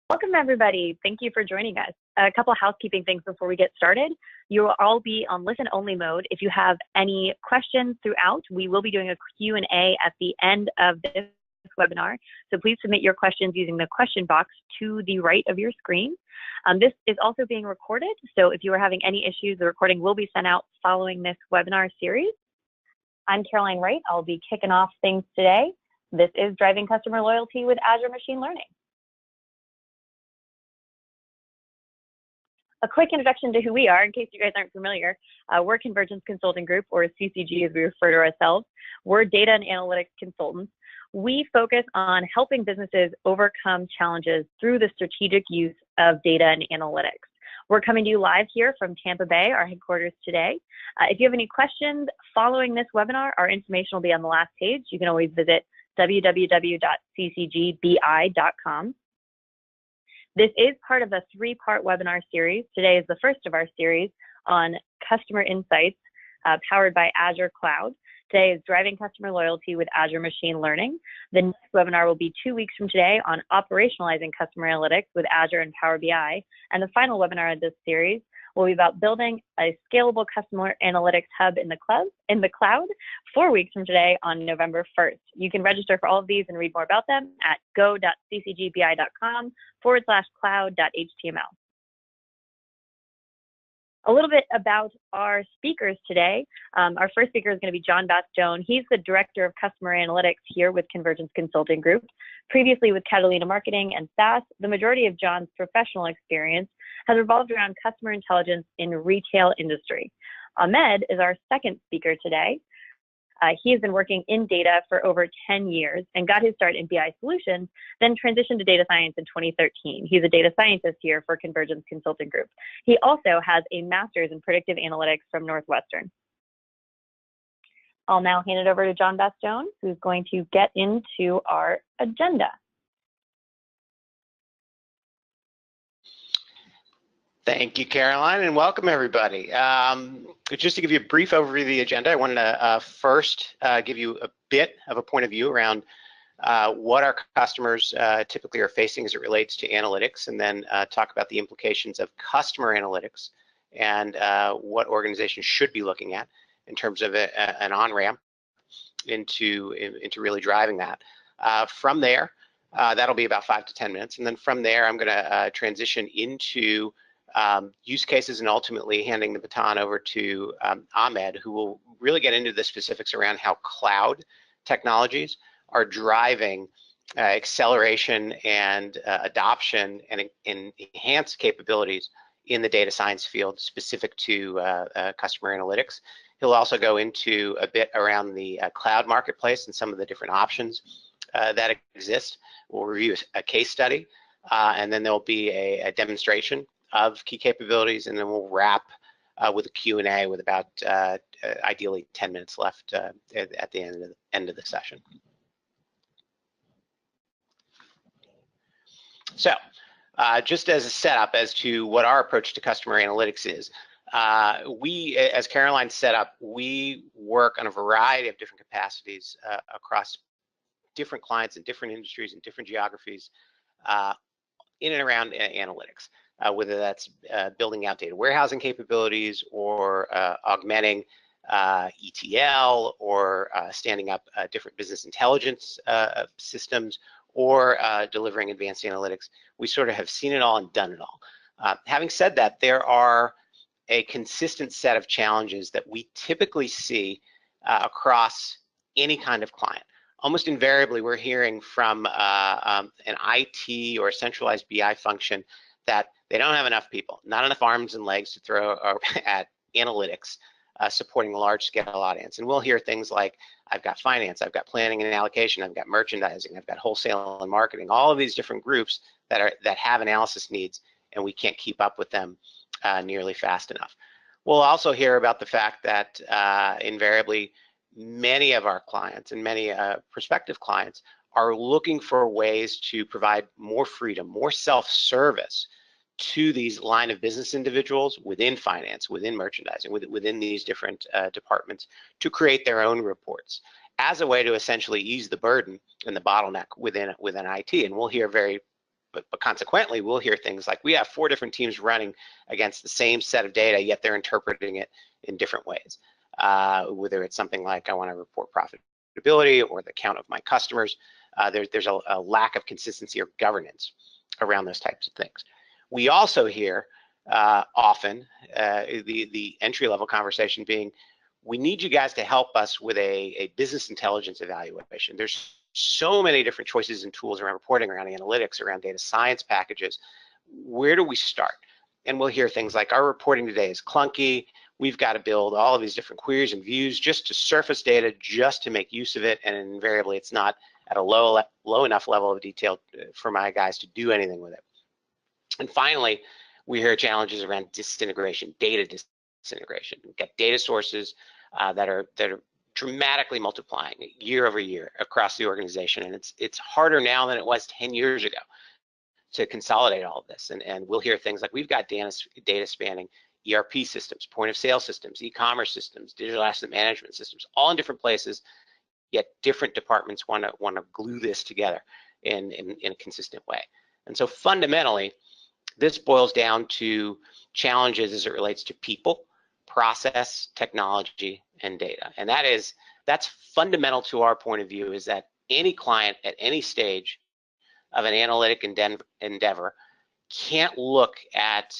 Welcome, everybody. Thank you for joining us. A couple housekeeping things before we get started. You will all be on listen-only mode. If you have any questions throughout, we will be doing a Q&A at the end of this webinar. So please submit your questions using the question box to the right of your screen. This is also being recorded, so if you are having any issues, the recording will be sent out following this webinar series. I'm Caroline Wright. I'll be kicking off things today. This is Driving Customer Loyalty with Azure Machine Learning. A quick introduction to who we are, in case you guys aren't familiar. We're CONVERGENCE Consulting Group, or CCG as we refer to ourselves. We're data and analytics consultants. We focus on helping businesses overcome challenges through the strategic use of data and analytics. We're coming to you live here from Tampa Bay, our headquarters today. If you have any questions following this webinar, our information will be on the last page. You can always visit www.ccgbi.com. This is part of a three-part webinar series. Today is the first of our series on customer insights powered by Azure Cloud. Today is Driving Customer Loyalty with Azure Machine Learning. The next webinar will be 2 weeks from today on Operationalizing Customer Analytics with Azure and Power BI. And the final webinar of this series will be about building a scalable customer analytics hub in the cloud 4 weeks from today on November 1st. You can register for all of these and read more about them at go.ccgbi.com/cloud.html. A little bit about our speakers today. Our first speaker is going to be John Bastione. He's the Director of Customer Analytics here with CONVERGENCE Consulting Group. Previously with Catalina Marketing and SaaS, the majority of John's professional experience has revolved around customer intelligence in retail industry. Ahmed is our second speaker today. He has been working in data for over 10 years and got his start in BI solutions, then transitioned to data science in 2013. He's a data scientist here for CONVERGENCE Consulting Group. He also has a master's in predictive analytics from Northwestern. I'll now hand it over to John Bastione, who's going to get into our agenda. Thank you, Caroline, and welcome everybody. Just to give you a brief overview of the agenda, I wanted to first give you a bit of a point of view around what our customers typically are facing as it relates to analytics, and then talk about the implications of customer analytics and what organizations should be looking at in terms of an on-ramp into really driving that. From there, that'll be about 5 to 10 minutes, and then from there I'm going to transition into use cases and ultimately handing the baton over to Ahmed, who will really get into the specifics around how cloud technologies are driving acceleration and adoption and enhanced capabilities in the data science field specific to customer analytics. He'll also go into a bit around the cloud marketplace and some of the different options that exist. We'll review a case study, and then there'll be a demonstration of key capabilities, and then we'll wrap with a Q&A with about ideally 10 minutes left at the end of the session. So just as a setup as to what our approach to customer analytics is, we, as Caroline set up, we work on a variety of different capacities across different clients in different industries and different geographies in and around analytics. Whether that's building out data warehousing capabilities or augmenting ETL or standing up different business intelligence systems or delivering advanced analytics. We sort of have seen it all and done it all. Having said that, there are a consistent set of challenges that we typically see across any kind of client. Almost invariably, we're hearing from an IT or a centralized BI function that they don't have enough people, not enough arms and legs to throw at analytics supporting a large-scale audience. And we'll hear things like, I've got finance, I've got planning and allocation, I've got merchandising, I've got wholesale and marketing, all of these different groups that have analysis needs, and we can't keep up with them nearly fast enough. We'll also hear about the fact that invariably many of our clients and many prospective clients are looking for ways to provide more freedom, more self-service to these line of business individuals within finance, within merchandising, within these different departments to create their own reports as a way to essentially ease the burden and the bottleneck within IT. And we'll hear very but consequently, we'll hear things like, we have 4 different teams running against the same set of data, yet they're interpreting it in different ways. Whether it's something like, I want to report profitability or the count of my customers, there's a lack of consistency or governance around those types of things. We also hear often the entry-level conversation being, we need you guys to help us with a business intelligence evaluation. There's so many different choices and tools around reporting, around analytics, around data science packages. Where do we start? And we'll hear things like, our reporting today is clunky. We've got to build all of these different queries and views just to surface data, just to make use of it. And invariably, it's not at a low enough level of detail for my guys to do anything with it. And finally, we hear challenges around disintegration, data disintegration. We've got data sources that are dramatically multiplying year over year across the organization, and it's harder now than it was 10 years ago to consolidate all of this. And we'll hear things like, we've got data spanning ERP systems, point of sale systems, e-commerce systems, digital asset management systems, all in different places, yet different departments want to glue this together in a consistent way. And so fundamentally, this boils down to challenges as it relates to people, process, technology, and data. And that's fundamental to our point of view, is that any client at any stage of an analytic endeavor can't look at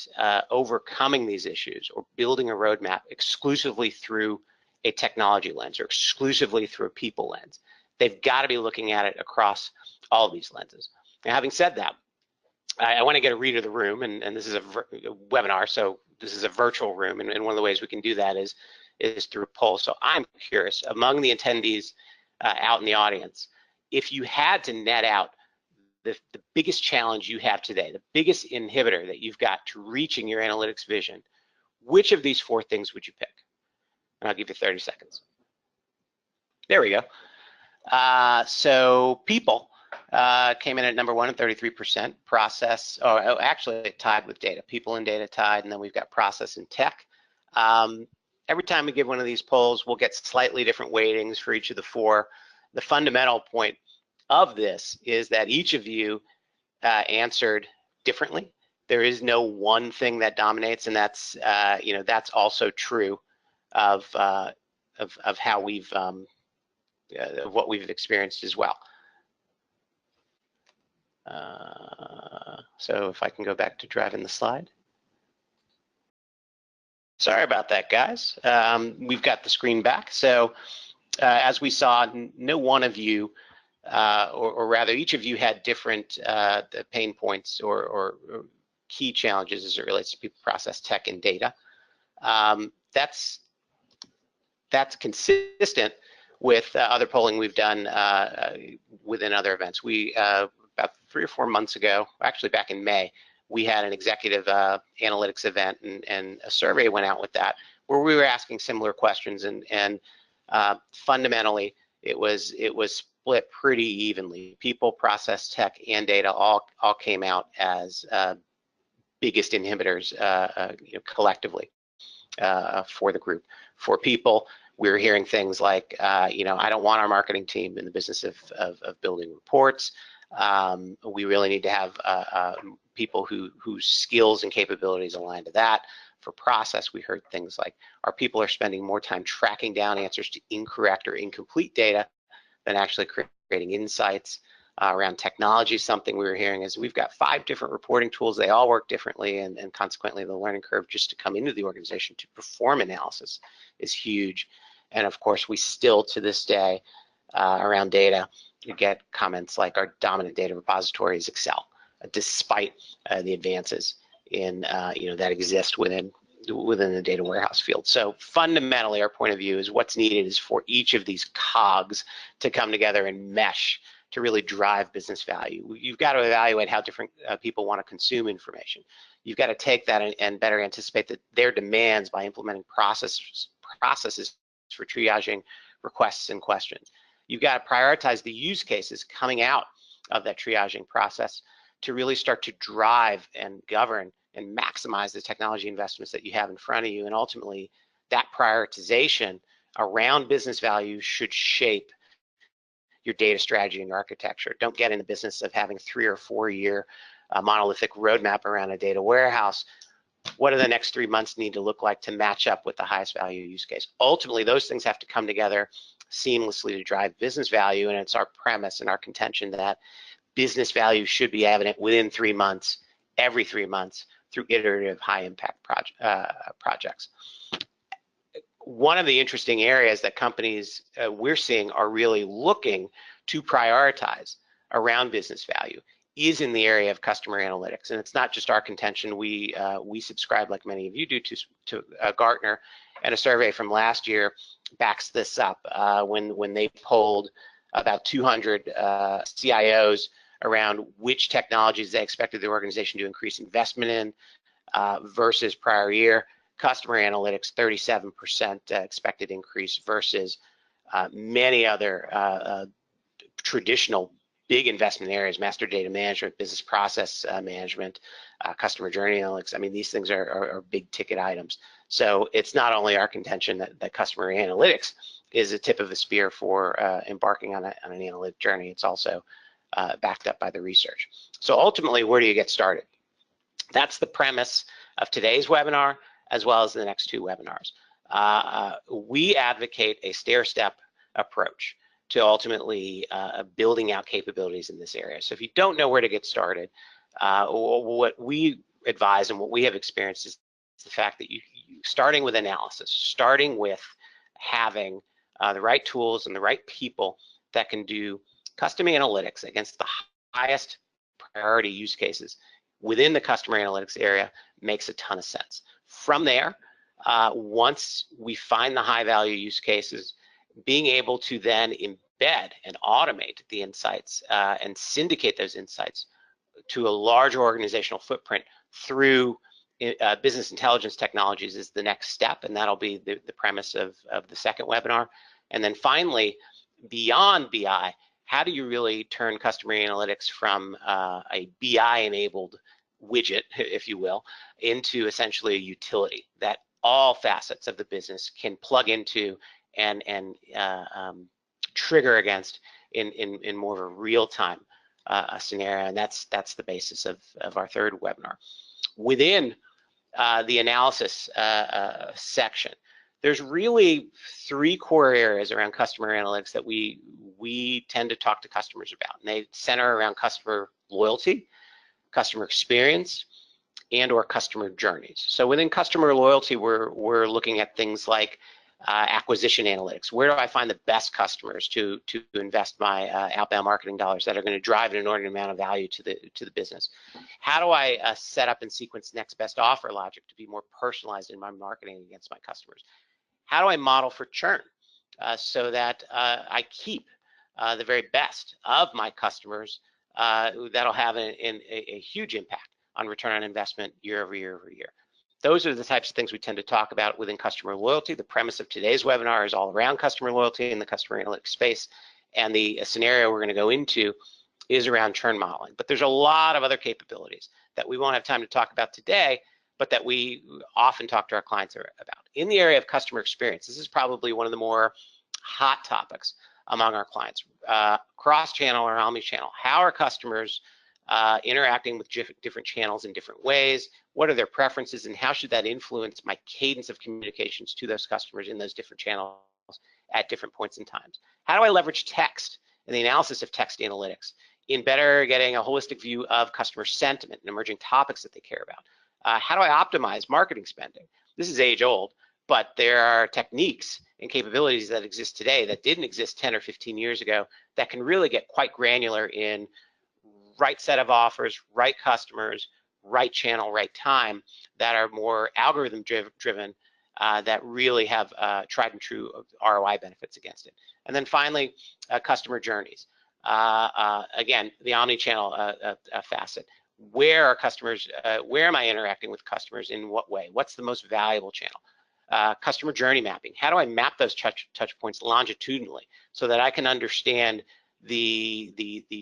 overcoming these issues or building a roadmap exclusively through a technology lens or exclusively through a people lens. They've got to be looking at it across all of these lenses. Now, having said that, I want to get a read of the room, and this is a webinar, so this is a virtual room, and one of the ways we can do that is through a poll. So I'm curious, among the attendees out in the audience, if you had to net out the biggest challenge you have today, the biggest inhibitor that you've got to reaching your analytics vision, which of these 4 things would you pick? And I'll give you 30 seconds. There we go. So people came in at number 1 at 33%. Process, actually tied with data. People and data tied, and then we've got process and tech. Every time we give one of these polls, we'll get slightly different weightings for each of the 4. The fundamental point of this is that each of you answered differently. There is no one thing that dominates, and that's that's also true of how we've of what we've experienced as well. So if I can go back to driving the slide. Sorry about that, guys. We've got the screen back. So as we saw, no one of you, or rather each of you, had different pain points or key challenges as it relates to people, process, tech, and data. That's consistent with other polling we've done within other events. We about 3 or 4 months ago, actually back in May, we had an executive analytics event, and a survey went out with that, where we were asking similar questions, and fundamentally it was split pretty evenly. People, process, tech, and data all came out as biggest inhibitors collectively for the group. For people, we were hearing things like, I don't want our marketing team in the business of building reports. We really need to have people whose skills and capabilities align to that. For process, we heard things like, our people are spending more time tracking down answers to incorrect or incomplete data than actually creating insights. Around technology, something we were hearing is, we've got 5 different reporting tools. They all work differently, and consequently the learning curve just to come into the organization to perform analysis is huge. And of course, we still, to this day, around data, you get comments like, our dominant data repository is Excel, despite the advances in that exist within the data warehouse field. So fundamentally, our point of view is, what's needed is for each of these cogs to come together and mesh to really drive business value. You've got to evaluate how different people want to consume information. You've got to take that and better anticipate their demands by implementing processes for triaging requests and questions. You've got to prioritize the use cases coming out of that triaging process to really start to drive and govern and maximize the technology investments that you have in front of you. And ultimately, that prioritization around business value should shape your data strategy and architecture. Don't get in the business of having 3 or 4 year a monolithic roadmap around a data warehouse. What do the next 3 months need to look like to match up with the highest value use case? Ultimately, those things have to come together seamlessly to drive business value, and it's our premise and our contention that business value should be evident within 3 months, every 3 months, through iterative high-impact projects. One of the interesting areas that companies we're seeing are really looking to prioritize around business value is in the area of customer analytics, and it's not just our contention. We subscribe, like many of you do, to Gartner, and a survey from last year backs this up when they polled about 200 CIOs around which technologies they expected their organization to increase investment in versus prior year. Customer analytics, 37% expected increase versus many other traditional big investment areas: master data management, business process management, customer journey analytics. I mean, these things are big ticket items. So it's not only our contention that customer analytics is a tip of the spear for embarking on an analytic journey. It's also backed up by the research. So ultimately, where do you get started? That's the premise of today's webinar, as well as the next 2 webinars. We advocate a stair-step approach to ultimately building out capabilities in this area. So if you don't know where to get started, what we advise and what we have experienced is the fact that you starting with analysis, starting with having the right tools and the right people that can do custom analytics against the highest priority use cases within the customer analytics area makes a ton of sense. From there, once we find the high value use cases, being able to then embed and automate the insights and syndicate those insights to a large organizational footprint through business intelligence technologies is the next step, and that'll be the premise of the second webinar. And then finally, beyond BI, how do you really turn customer analytics from a BI-enabled widget, if you will, into essentially a utility that all facets of the business can plug into and trigger against in more of a real-time scenario, and that's the basis of our third webinar. Within the analysis section, there's really 3 core areas around customer analytics that we tend to talk to customers about, and they center around customer loyalty, customer experience, and or customer journeys. So within customer loyalty, we're looking at things like acquisition analytics. Where do I find the best customers to invest my outbound marketing dollars that are going to drive an inordinate amount of value to the business? How do I set up and sequence next best offer logic to be more personalized in my marketing against my customers? How do I model for churn so that I keep the very best of my customers? That'll have a huge impact on return on investment year over year over year. Those are the types of things we tend to talk about within customer loyalty. The premise of today's webinar is all around customer loyalty in the customer analytics space, and the scenario we're going to go into is around churn modeling. But there's a lot of other capabilities that we won't have time to talk about today, but that we often talk to our clients about. In the area of customer experience, this is probably one of the more hot topics among our clients. Cross-channel or omni-channel. How are customers interacting with different channels in different ways? What are their preferences, and how should that influence my cadence of communications to those customers in those different channels at different points in time? How do I leverage text and the analysis of text analytics in better getting a holistic view of customer sentiment and emerging topics that they care about? How do I optimize marketing spending? This is age old, but there are techniques and capabilities that exist today that didn't exist 10 or 15 years ago that can really get quite granular in right set of offers, right customers, right channel, right time, that are more algorithm driven, that really have tried and true ROI benefits against it. And then finally, customer journeys. Again, the omni-channel facet. Where are customers, where am I interacting with customers, in what way? What's the most valuable channel? Customer journey mapping. How do I map those touch points longitudinally so that I can understand the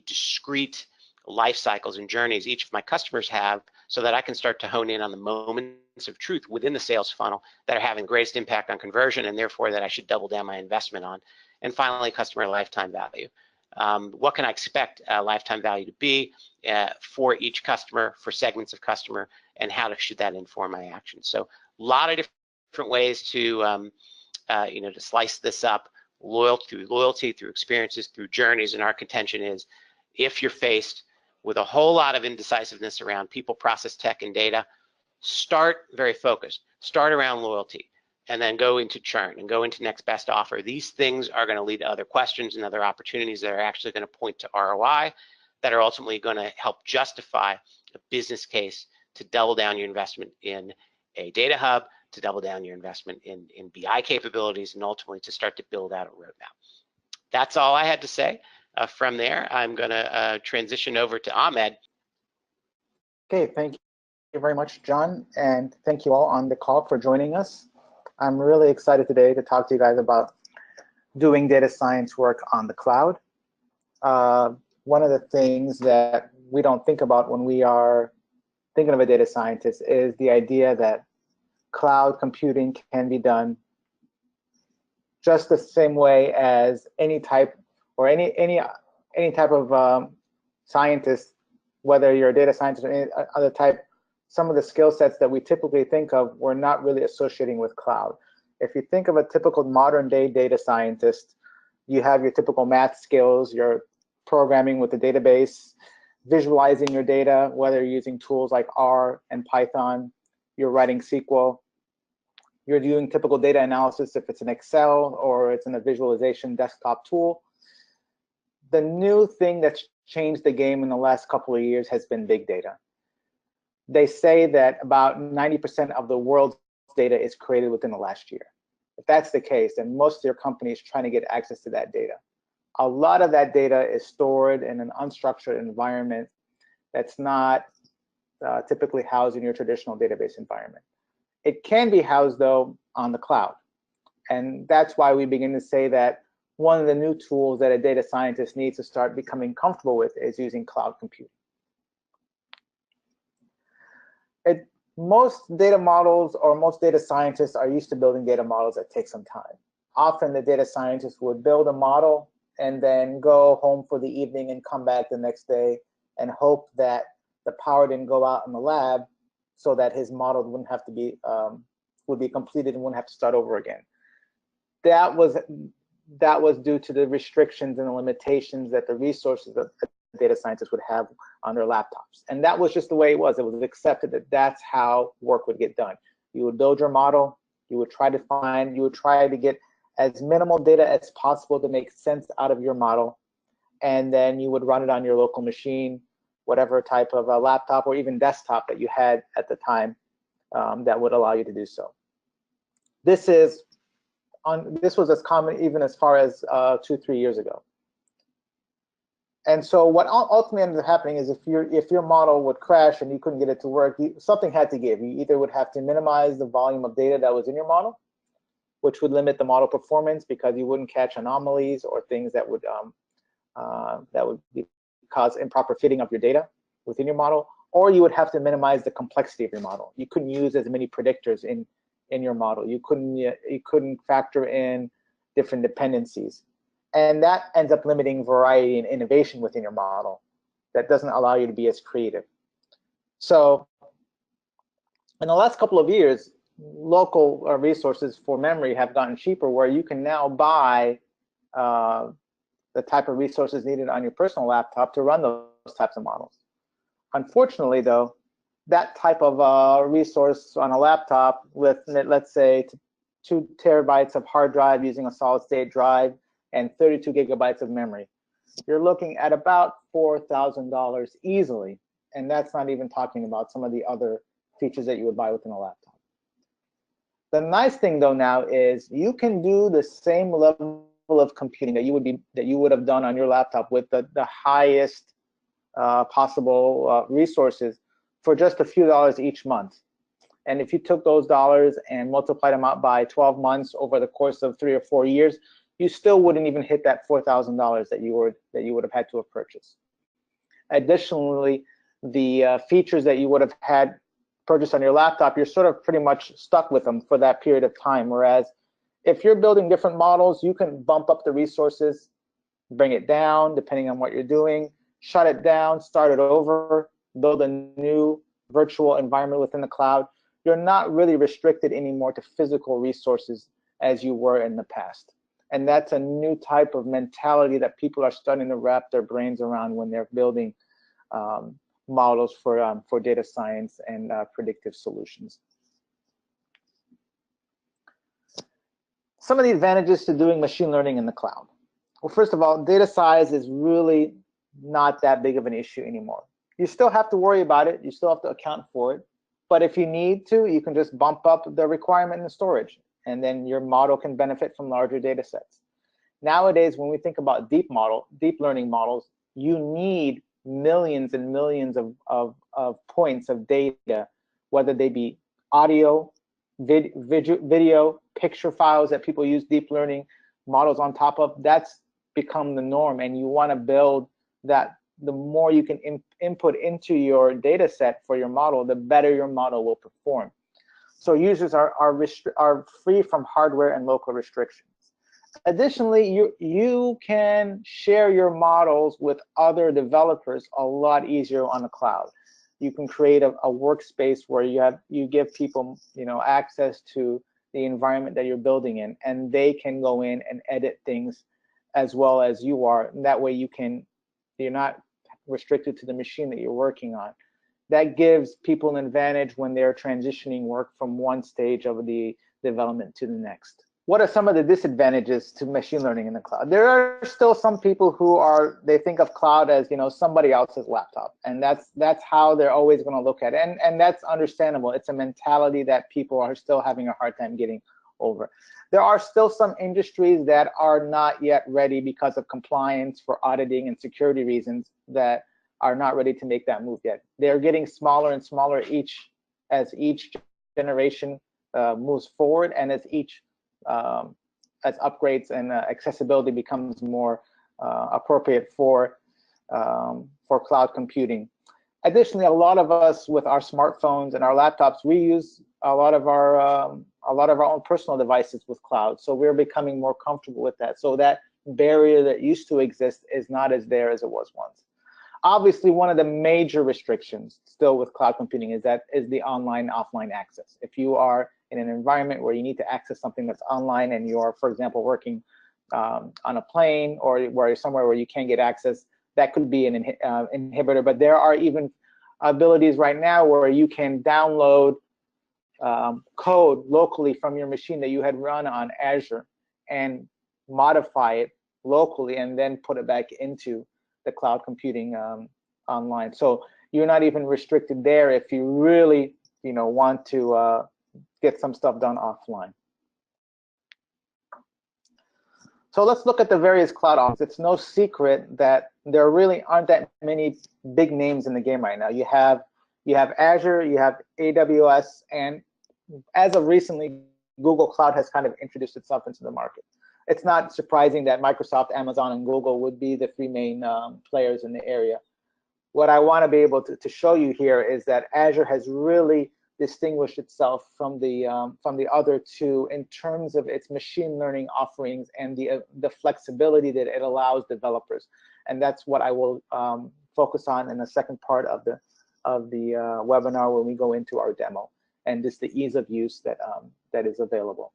discrete life cycles and journeys each of my customers have, so that I can start to hone in on the moments of truth within the sales funnel that are having the greatest impact on conversion, and therefore that I should double down my investment on. And finally, customer lifetime value. what can I expect lifetime value to be for each customer, for segments of customer, and how should that inform my actions. So a lot of different ways to to slice this up, loyalty, through experiences, through journeys. And our contention is, if you're faced with a whole lot of indecisiveness around people, process, tech, and data, start very focused. Start around loyalty, and then go into churn and go into next best offer. These things are going to lead to other questions and other opportunities that are actually going to point to ROI, that are ultimately going to help justify a business case to double down your investment in a data hub, to double down your investment in BI capabilities, and ultimately to start to build out a roadmap. That's all I had to say. From there, I'm going to transition over to Ahmed. Okay, thank you very much, John, and thank you all on the call for joining us. I'm really excited today to talk to you guys about doing data science work on the cloud. One of the things that we don't think about when we are thinking of a data scientist is the idea that cloud computing can be done just the same way as any type or any type of scientist, whether you're a data scientist or any other type. Some of the skill sets that we typically think of, we're not really associating with cloud. If you think of a typical modern day data scientist, you have your typical math skills, you're programming with the database, visualizing your data, whether you're using tools like R and Python, you're writing SQL, you're doing typical data analysis if it's in Excel or it's in a visualization desktop tool. The new thing that's changed the game in the last couple of years has been big data. They say that about 90% of the world's data is created within the last year. If that's the case, then most of your companies trying to get access to that data. A lot of that data is stored in an unstructured environment that's not typically housed in your traditional database environment. It can be housed, though, on the cloud. And that's why we begin to say that one of the new tools that a data scientist needs to start becoming comfortable with is using cloud computing. Most data models or most data scientists are used to building data models that take some time. Often the data scientist would build a model and then go home for the evening and come back the next day and hope that the power didn't go out in the lab so that his model wouldn't have to be would be completed and wouldn't have to start over again. That was due to the restrictions and the limitations that the resources that the data scientists would have on their laptops. And that was just the way it was. It was accepted that that's how work would get done. You would build your model, you would try to get as minimal data as possible to make sense out of your model, and then you would run it on your local machine, whatever type of a laptop or even desktop that you had at the time that would allow you to do so. This was as common even as far as 2-3 years ago. And so what ultimately ended up happening is if your model would crash and you couldn't get it to work, something had to give. You either would have to minimize the volume of data that was in your model, which would limit the model performance because you wouldn't catch anomalies or things that would cause improper fitting of your data within your model, or you would have to minimize the complexity of your model. You couldn't use as many predictors in your model. You couldn't factor in different dependencies. And that ends up limiting variety and innovation within your model. That doesn't allow you to be as creative. So in the last couple of years, local resources for memory have gotten cheaper, where you can now buy the type of resources needed on your personal laptop to run those types of models. Unfortunately, though, that type of resource on a laptop with, let's say, 2 terabytes of hard drive using a solid state drive and 32 gigabytes of memory, you're looking at about $4,000 easily. And that's not even talking about some of the other features that you would buy within a laptop. The nice thing, though, now is you can do the same level of computing that you would have done on your laptop with the highest possible resources for just a few dollars each month. And if you took those dollars and multiplied them out by 12 months over the course of 3 or 4 years, you still wouldn't even hit that $4,000 that you would have had to have purchased. Additionally, the features that you would have had purchased on your laptop, you're sort of pretty much stuck with them for that period of time. Whereas if you're building different models, you can bump up the resources bring it down depending on what you're doing, shut it down, start it over, build a new virtual environment within the cloud. You're not really restricted anymore to physical resources as you were in the past. And that's a new type of mentality that people are starting to wrap their brains around when they're building models for data science and predictive solutions. Some of the advantages to doing machine learning in the cloud. Well, first of all, data size is really not that big of an issue anymore. You still have to worry about it. You still have to account for it. But if you need to, you can just bump up the requirement in the storage, and then your model can benefit from larger data sets. Nowadays, when we think about deep learning models, you need millions and millions of points of data, whether they be audio, video, picture files that people use deep learning models on top of. That's become the norm, and you want to build that. The more you can input into your data set for your model, the better your model will perform. So users are free from hardware and local restrictions. Additionally, you can share your models with other developers a lot easier on the cloud. You can create a workspace where you give people access to the environment that you're building in, and they can go in and edit things as well as you are. And that way you're not restricted to the machine that you're working on. That gives people an advantage when they're transitioning work from one stage of the development to the next. What are some of the disadvantages to machine learning in the cloud? There are still some people they think of cloud as somebody else's laptop, and that's how they're always going to look at it, and that's understandable. It's a mentality that people are still having a hard time getting over. There are still some industries that are not yet ready because of compliance for auditing and security reasons that are not ready to make that move yet. They're getting smaller and smaller as each generation moves forward, and as upgrades and accessibility becomes more appropriate for cloud computing. Additionally, a lot of us with our smartphones and our laptops, we use a lot of our own personal devices with cloud. So we're becoming more comfortable with that. So that barrier that used to exist is not as there as it was once. Obviously, one of the major restrictions still with cloud computing is the online-offline access. If you are in an environment where you need to access something that's online and you're, for example, working on a plane or where you're somewhere where you can't get access, that could be an inhibitor. But there are even abilities right now where you can download code locally from your machine that you had run on Azure and modify it locally and then put it back into the cloud computing online. So you're not even restricted there if you really want to get some stuff done offline. So let's look at the various cloud options. It's no secret that there really aren't that many big names in the game right now. You have Azure, you have AWS, and as of recently, Google Cloud has kind of introduced itself into the market. It's not surprising that Microsoft, Amazon, and Google would be the three main players in the area. What I want to be able to show you here is that Azure has really distinguished itself from the other two in terms of its machine learning offerings and the flexibility that it allows developers. And that's what I will focus on in the second part of the webinar when we go into our demo, and just the ease of use that is available.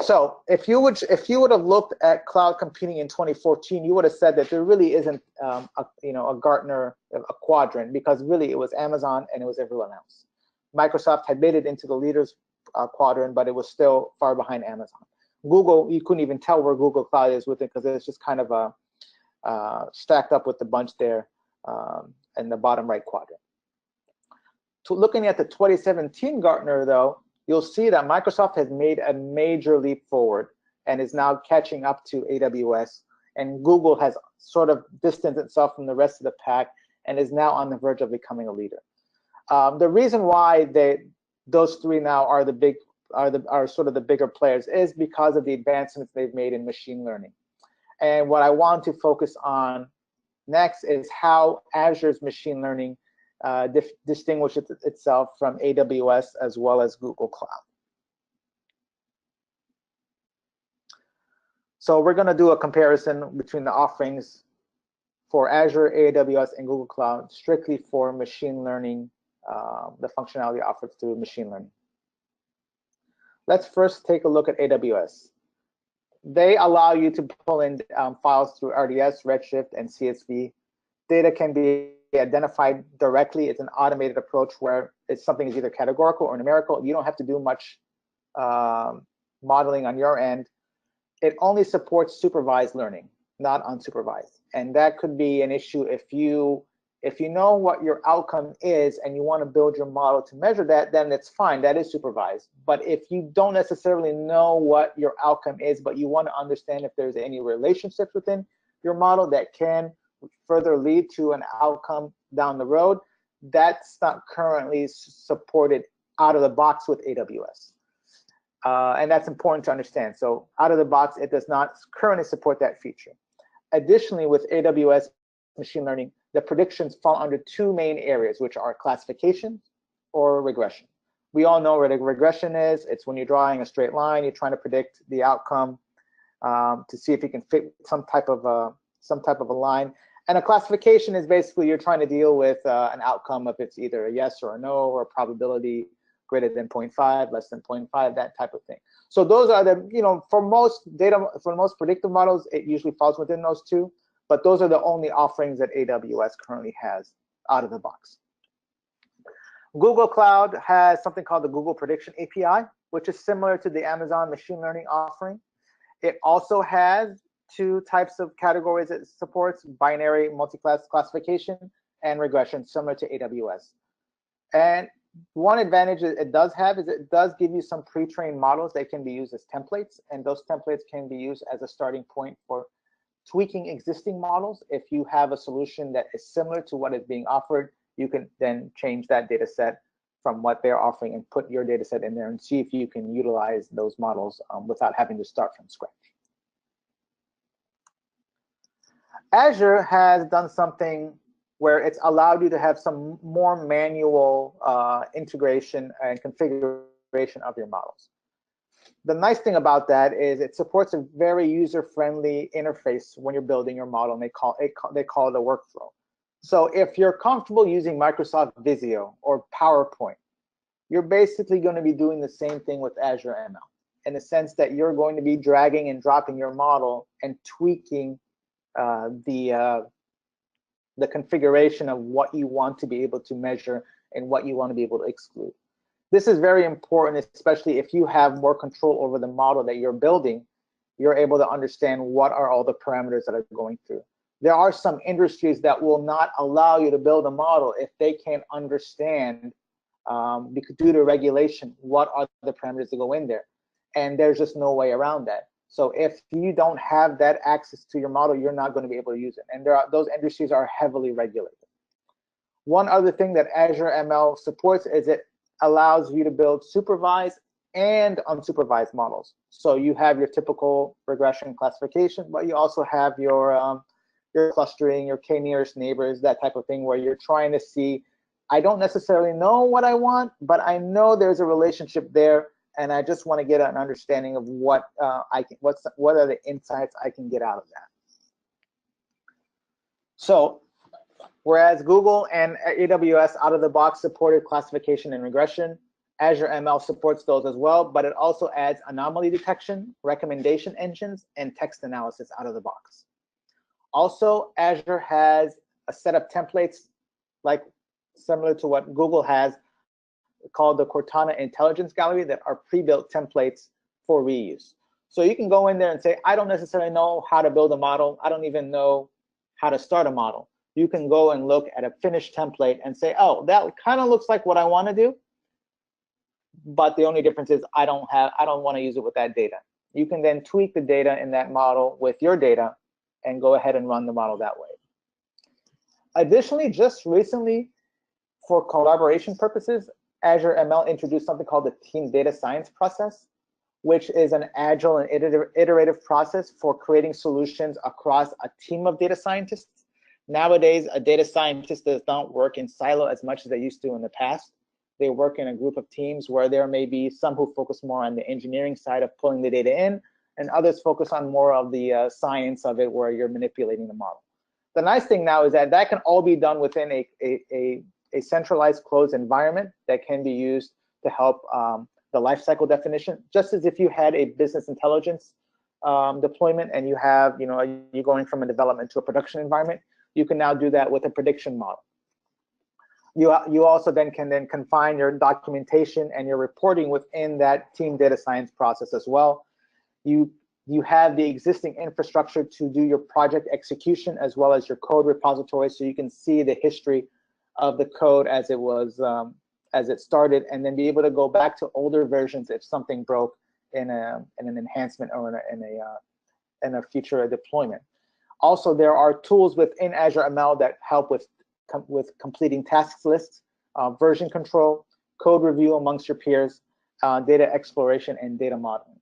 So if you would have looked at cloud computing in 2014, you would have said that there really isn't a Gartner quadrant, because really it was Amazon and it was everyone else. Microsoft had made it into the leaders quadrant, but it was still far behind Amazon. Google, you couldn't even tell where Google Cloud is with it, because it's just kind of stacked up with the bunch there in the bottom right quadrant. Looking at the 2017 Gartner, though, you'll see that Microsoft has made a major leap forward and is now catching up to AWS, and Google has sort of distanced itself from the rest of the pack and is now on the verge of becoming a leader. The reason why those three now are sort of the bigger players is because of the advancements they've made in machine learning. And what I want to focus on next is how Azure's machine learning distinguishes itself from AWS as well as Google Cloud. So we're going to do a comparison between the offerings for Azure, AWS, and Google Cloud, strictly for machine learning, the functionality offered through machine learning. Let's first take a look at AWS. They allow you to pull in files through RDS, Redshift, and CSV. Data can be identified directly. It's an automated approach where something is either categorical or numerical. You don't have to do much modeling on your end. It only supports supervised learning, not unsupervised. And that could be an issue if you know what your outcome is and you want to build your model to measure that, then it's fine, that is supervised. But if you don't necessarily know what your outcome is, but you want to understand if there's any relationships within your model that can further lead to an outcome down the road, that's not currently supported out of the box with AWS. And that's important to understand. So out of the box, it does not currently support that feature. Additionally, with AWS Machine Learning, the predictions fall under two main areas, which are classification or regression. We all know what a regression is. It's when you're drawing a straight line, you're trying to predict the outcome to see if you can fit some type of a line. And a classification is basically you're trying to deal with an outcome if it's either a yes or a no, or a probability greater than 0.5, less than 0.5, that type of thing. So those are the, for most predictive models, it usually falls within those two, but those are the only offerings that AWS currently has out of the box. Google Cloud has something called the Google Prediction API, which is similar to the Amazon Machine Learning offering. It also has two types of categories it supports: binary multi-class classification and regression, similar to AWS. And one advantage it does have is it does give you some pre-trained models that can be used as templates, and those templates can be used as a starting point for tweaking existing models. If you have a solution that is similar to what is being offered, you can then change that data set from what they're offering and put your data set in there and see if you can utilize those models without having to start from scratch. Azure has done something where it's allowed you to have some more manual integration and configuration of your models. The nice thing about that is it supports a very user-friendly interface when you're building your model, and they call it a workflow. So if you're comfortable using Microsoft Visio or PowerPoint, you're basically going to be doing the same thing with Azure ML, in the sense that you're going to be dragging and dropping your model and tweaking the configuration of what you want to be able to measure and what you want to be able to exclude. This is very important, especially if you have more control over the model that you're building. You're able to understand what are all the parameters that are going through. There are some industries that will not allow you to build a model if they can't understand, due to regulation, what are the parameters that go in there. And there's just no way around that. So if you don't have that access to your model, you're not going to be able to use it. And those industries are heavily regulated. One other thing that Azure ML supports is it allows you to build supervised and unsupervised models. So you have your typical regression classification, but you also have your clustering, your k-nearest neighbors, that type of thing, where you're trying to see, I don't necessarily know what I want, but I know there's a relationship there, and I just want to get an understanding of what what are the insights I can get out of that. So whereas Google and AWS out of the box supported classification and regression, Azure ML supports those as well, but it also adds anomaly detection, recommendation engines, and text analysis out of the box. Also, Azure has a set of templates similar to what Google has, called the Cortana Intelligence Gallery, that are pre-built templates for reuse. So you can go in there and say, I don't necessarily know how to build a model. I don't even know how to start a model. You can go and look at a finished template and say, oh, that kind of looks like what I want to do, but the only difference is I don't want to use it with that data. You can then tweak the data in that model with your data and go ahead and run the model that way. Additionally, just recently, for collaboration purposes, Azure ML introduced something called the team data science process, which is an agile and iterative process for creating solutions across a team of data scientists. Nowadays, a data scientist does not work in silo as much as they used to in the past. They work in a group of teams where there may be some who focus more on the engineering side of pulling the data in, and others focus on more of the science of it, where you're manipulating the model. The nice thing now is that that can all be done within a centralized closed environment that can be used to help the lifecycle definition, just as if you had a business intelligence deployment and you have, you're going from a development to a production environment, you can now do that with a prediction model. You also then can confine your documentation and your reporting within that team data science process as well. You have the existing infrastructure to do your project execution as well as your code repository, so you can see the history of the code as it was as it started, and then be able to go back to older versions if something broke in an enhancement or in a future deployment. Also, there are tools within Azure ML that help with completing tasks lists, version control, code review amongst your peers, data exploration, and data modeling.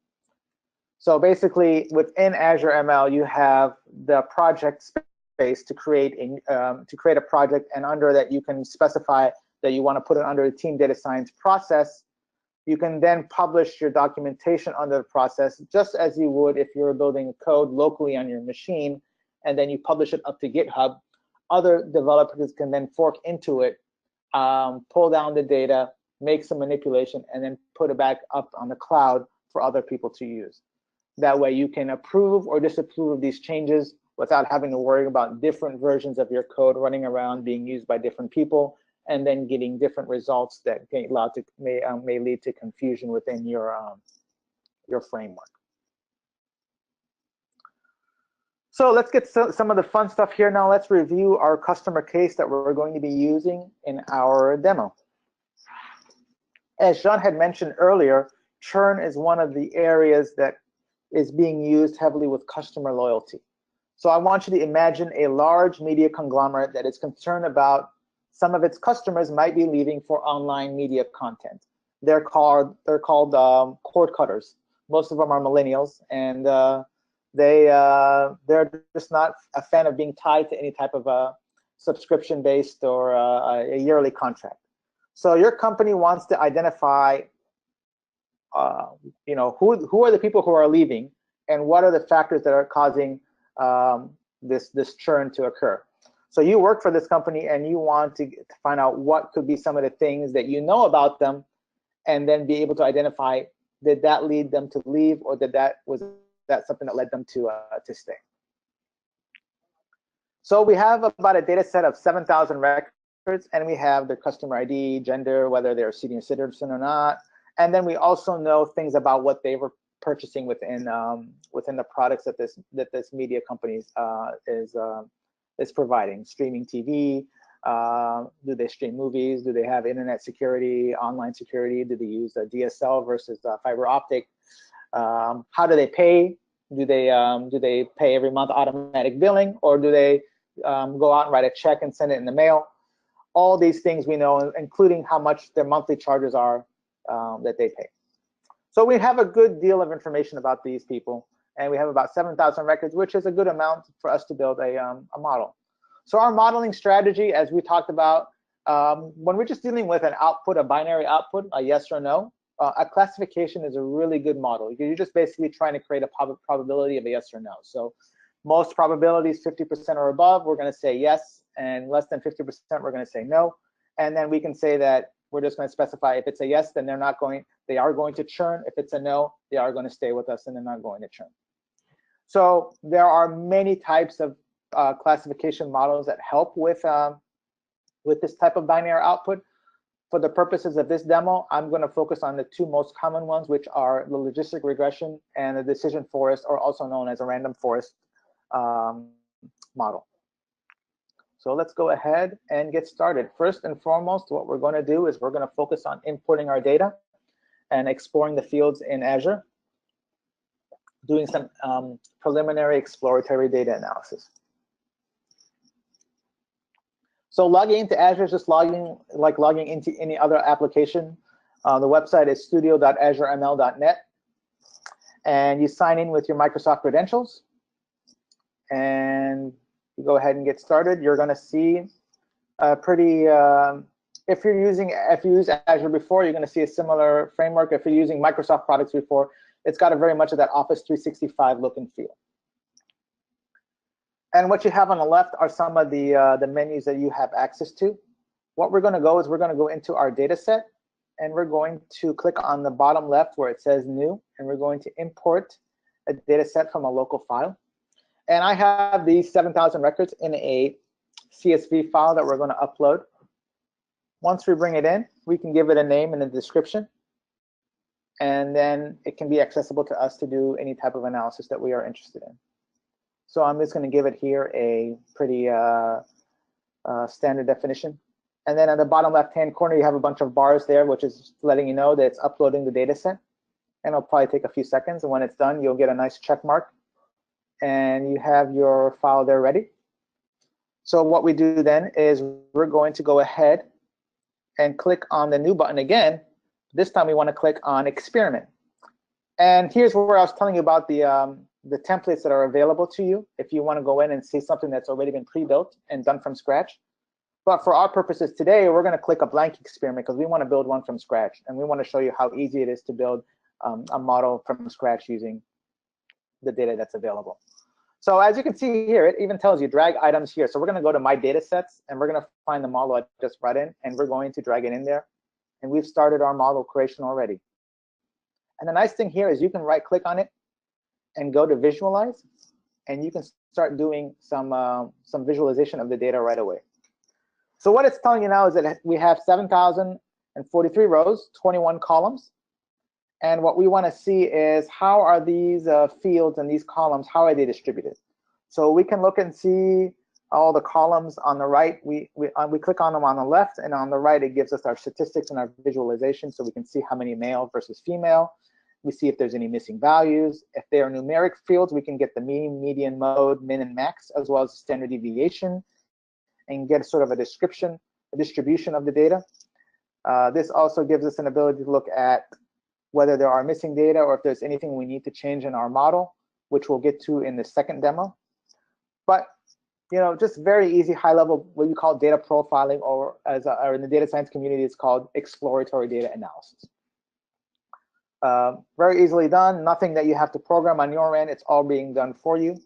So basically, within Azure ML, you have the project space to create a project, and under that, you can specify that you want to put it under a team data science process. You can then publish your documentation under the process, just as you would if you were building code locally on your machine, and then you publish it up to GitHub. Other developers can then fork into it, pull down the data, make some manipulation, and then put it back up on the cloud for other people to use. That way you can approve or disapprove of these changes without having to worry about different versions of your code running around being used by different people, and then getting different results that may lead to confusion within your framework. So let's get some of the fun stuff here now. Let's review our customer case that we're going to be using in our demo. As John had mentioned earlier, churn is one of the areas that is being used heavily with customer loyalty. So I want you to imagine a large media conglomerate that is concerned about some of its customers might be leaving for online media content. They're called cord cutters. Most of them are millennials, and they're just not a fan of being tied to any type of a subscription-based or a yearly contract. So your company wants to identify, who are the people who are leaving, and what are the factors that are causing this churn to occur. So you work for this company and you want to find out what could be some of the things that you know about them, and then be able to identify, did that lead them to leave, or was that something that led them to stay. So we have about a data set of 7,000 records, and we have their customer ID, gender, whether they're a senior citizen or not, and then we also know things about what they were purchasing within the products that this media company is providing. Streaming TV, do they stream movies? Do they have internet security, online security? Do they use a DSL versus fiber optic? How do they pay? Do they pay every month automatic billing, or do they go out and write a check and send it in the mail? All these things we know, including how much their monthly charges are that they pay. So we have a good deal of information about these people, and we have about 7,000 records, which is a good amount for us to build a model. So our modeling strategy, as we talked about, when we're just dealing with an output, a binary output, a yes or no, a classification is a really good model. You're just basically trying to create a probability of a yes or no. So most probabilities, 50% or above, we're going to say yes, and less than 50%, we're going to say no. And then we can say that we're just going to specify, if it's a yes, then they are going to churn. If it's a no, they are going to stay with us and they're not going to churn. So there are many types of classification models that help with this type of binary output. For the purposes of this demo, I'm going to focus on the two most common ones, which are the logistic regression and the decision forest, or also known as a random forest model. So let's go ahead and get started. First and foremost, what we're going to do is we're going to focus on importing our data and exploring the fields in Azure, doing some preliminary exploratory data analysis. So logging into Azure is just logging into any other application. The website is studio.azureml.net, and you sign in with your Microsoft credentials, and you go ahead and get started. You're going to see a pretty, if you used Azure before, you're going to see a similar framework. If you're using Microsoft products before, it's got a very much of that Office 365 look and feel. And what you have on the left are some of the menus that you have access to. What we're going to go is we're going to go into our data set, and we're going to click on the bottom left where it says new, and we're going to import a data set from a local file. And I have these 7,000 records in a CSV file that we're going to upload. Once we bring it in, we can give it a name and a description, and then it can be accessible to us to do any type of analysis that we are interested in. So I'm just going to give it here a pretty standard definition. And then at the bottom left-hand corner, you have a bunch of bars there, which is letting you know that it's uploading the data set. And it'll probably take a few seconds. And when it's done, you'll get a nice check mark. And you have your file there ready. So what we do then is we're going to go ahead and click on the new button again. This time we want to click on experiment. And here's where I was telling you about the templates that are available to you if you want to go in and see something that's already been pre-built and done from scratch. But for our purposes today, we're going to click a blank experiment because we want to build one from scratch. And we want to show you how easy it is to build a model from scratch using the data that's available. So as you can see here, it even tells you drag items here. So we're going to go to my data sets, and we're going to find the model I just brought in, and we're going to drag it in there. And we've started our model creation already. And the nice thing here is you can right click on it and go to visualize, and you can start doing some visualization of the data right away. So what it's telling you now is that we have 7,043 rows, 21 columns. And what we want to see is how are these fields and these columns, how are they distributed? So we can look and see all the columns on the right. We click on them on the left, and on the right, it gives us our statistics and our visualization. So we can see how many male versus female. We see if there's any missing values. If they are numeric fields, we can get the mean, median, mode, min, and max, as well as the standard deviation, and get sort of a description, a distribution of the data. This also gives us an ability to look at whether there are missing data or if there's anything we need to change in our model, which we'll get to in the second demo. But just very easy, high level, what you call data profiling, or or in the data science community, it's called exploratory data analysis. Very easily done, nothing that you have to program on your end, it's all being done for you.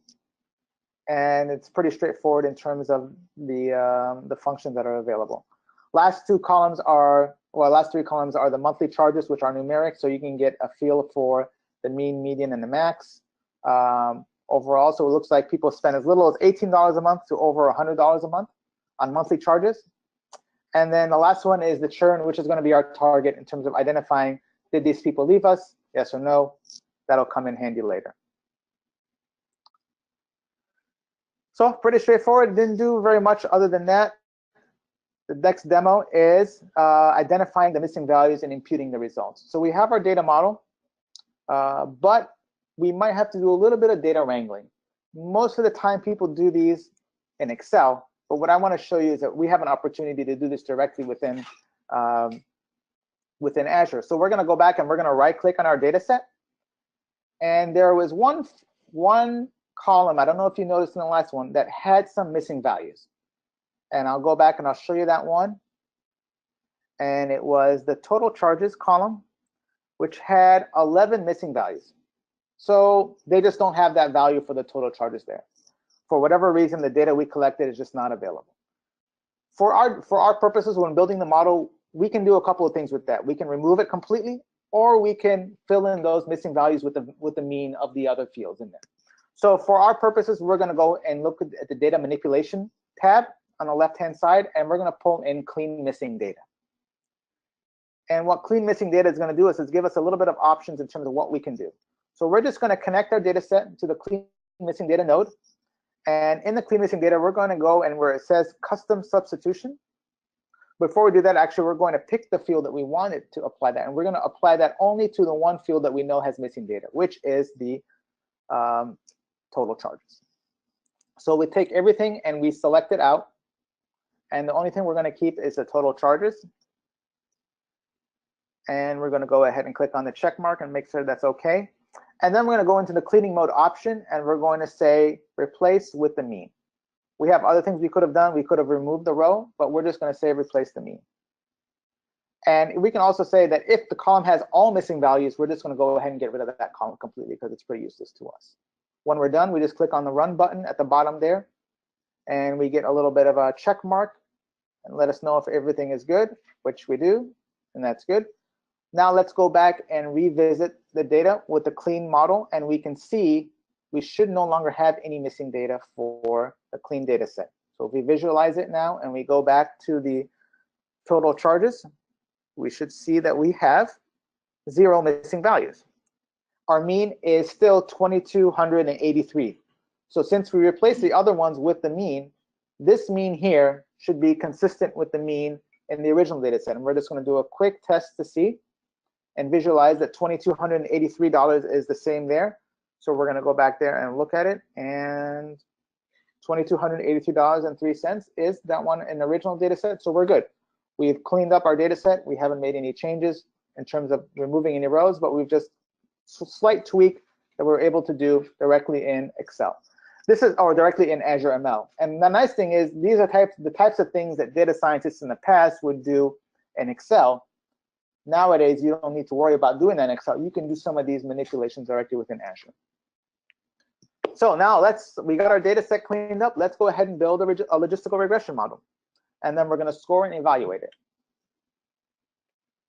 And it's pretty straightforward in terms of the functions that are available. Last three columns are the monthly charges, which are numeric, so you can get a feel for the mean, median, and the max. Overall, so it looks like people spend as little as $18 a month to over $100 a month on monthly charges. And then the last one is the churn, which is going to be our target in terms of identifying, did these people leave us, yes or no? That'll come in handy later. So pretty straightforward, didn't do very much other than that. The next demo is identifying the missing values and imputing the results. So we have our data model, but we might have to do a little bit of data wrangling. Most of the time people do these in Excel, but what I want to show you is that we have an opportunity to do this directly within Azure. So we're going to go back and we're going to right click on our data set. And there was one column, I don't know if you noticed in the last one, that had some missing values. And I'll go back and I'll show you that one. And it was the total charges column, which had 11 missing values. So they just don't have that value for the total charges there. For whatever reason, the data we collected is just not available. For our purposes, when building the model, we can do a couple of things with that. We can remove it completely, or we can fill in those missing values with the mean of the other fields in there. So for our purposes, we're going to go and look at the data manipulation tab on the left-hand side, and we're going to pull in clean missing data. And what clean missing data is going to do is give us a little bit of options in terms of what we can do. So we're just going to connect our data set to the clean missing data node. And in the clean missing data, we're going to go and where it says custom substitution. Before we do that, actually, we're going to pick the field that we wanted to apply that. And we're going to apply that only to the one field that we know has missing data, which is the total charges. So we take everything and we select it out. And the only thing we're going to keep is the total charges. And we're going to go ahead and click on the check mark and make sure that's OK. And then we're going to go into the cleaning mode option, and we're going to say replace with the mean. We have other things we could have done. We could have removed the row, but we're just going to say replace the mean. And we can also say that if the column has all missing values, we're just going to go ahead and get rid of that column completely because it's pretty useless to us. When we're done, we just click on the run button at the bottom there, and we get a little bit of a check mark and let us know if everything is good, which we do, and that's good. Now let's go back and revisit the data with the clean model, and we can see we should no longer have any missing data for the clean data set. So if we visualize it now and we go back to the total charges, we should see that we have 0 missing values. Our mean is still 2,283. So since we replaced the other ones with the mean, this mean here should be consistent with the mean in the original data set. And we're just going to do a quick test to see and visualize that $2,283 is the same there. So we're going to go back there and look at it, and $2,283.03 is that one in the original data set. So we're good. We've cleaned up our data set. We haven't made any changes in terms of removing any rows, but we've just slight tweak that we're able to do directly in Excel. This is, or directly in Azure ML. And the nice thing is these are the types of things that data scientists in the past would do in Excel. Nowadays, you don't need to worry about doing that in Excel. You can do some of these manipulations directly within Azure. So now we got our data set cleaned up. Let's go ahead and build a logistical regression model. And then we're going to score and evaluate it.